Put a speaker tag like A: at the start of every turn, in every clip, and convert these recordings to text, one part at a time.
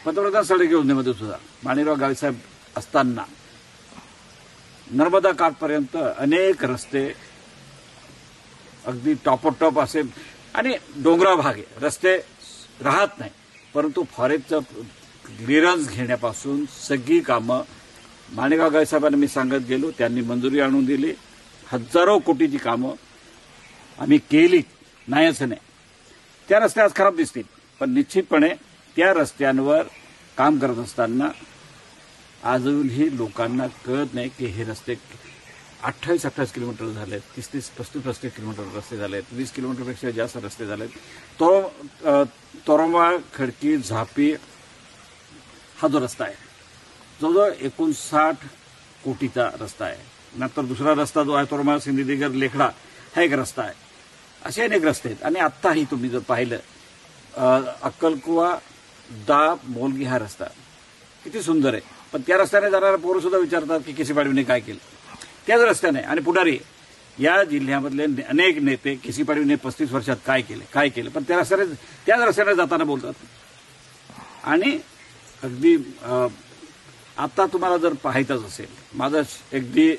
A: पंतप्रधान सडक योजनेमध्ये सुद्धा माणिकराव गावीसाहेब असताना नर्मदा काठपर्यंत अनेक रस्ते अगदी टॉपोटॉप असे आणि डोंगराळ भाग आहे, रस्ते राहत नाही, परंतु फॉरेस्टचं क्लिअरन्स घेण्यापासून सगळी कामं माणिकराव गावीसाहेबांना मी सांगत गेलो, त्यांनी मंजुरी आणून दिली. हजारो कोटीची कामं आम्ही केली, नाही असं नाही. त्या रस्ते आज खराब दिसतील, पण निश्चितपणे त्या रस्त्यांवर काम करत असताना अजूनही लोकांना कळत नाही की हे रस्ते 28-28 किलोमीटर झालेत, 30-35 किलोमीटर रस्ते झालेत, 20 किलोमीटरपेक्षा जास्त रस्ते झालेत. तोरंबा खडकी झापी हा जो रस्ता आहे जवळजवळ 59 कोटीचा रस्ता आहे. नंतर दुसरा रस्ता जो आहे तोरंबा सिंधीदिगर लेखडा हा एक रस्ता आहे. असे अनेक रस्ते आहेत. आणि आत्ताही तुम्ही जर पाहिलं अक्कलकुवा दाप मोलगी हा रस्ता किती सुंदर आहे, पण त्या रस्त्याने जाणारे पोरं सुद्धा विचारतात की केसी पाडवीने काय केलं. त्याच रस्त्याने आणि पुढारी या जिल्ह्यामधले अनेक नेते केसी पाडवीने 35 वर्षात काय केलं, पण त्याच रस्त्याने जाताना बोलतात. आणि अगदी आता तुम्हाला जर पाहायचंच असेल, माझं अगदी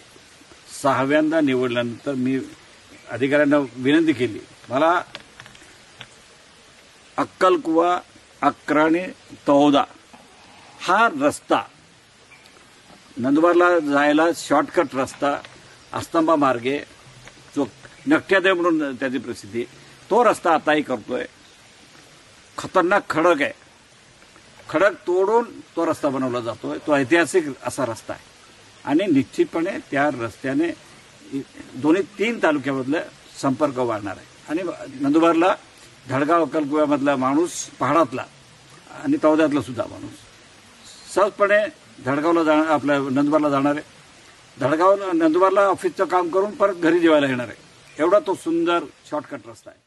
A: 6व्यांदा निवडल्यानंतर मी अधिकाऱ्यांना विनंती केली, मला अक्कलकुवा अक्राणी तळोदा हा रस्ता नंदुरबारला जायला शॉर्टकट रस्ता अस्तंबा मार्गे जो नकट्यादेव म्हणून त्याची प्रसिद्धी, तो रस्ता आताही करतोय. खतरनाक खडक आहे, खडक तोडून तो रस्ता बनवला जातोय. तो ऐतिहासिक असा रस्ता आहे आणि निश्चितपणे त्या रस्त्याने दोन्ही 3 तालुक्यामधला संपर्क वाढणार आहे. आणि नंदुरबारला धडगाव अक्कलकुव्यामधला माणूस, पहाडातला आणि तळोद्यातला सुद्धा माणूस सहजपणे धडगावला आपल्या नंदुरबारला जाणार आहे. नंदुरबारला ऑफिसचं काम करून परत घरी जेवायला येणार आहे. एवढा तो सुंदर शॉर्टकट रस्ता आहे.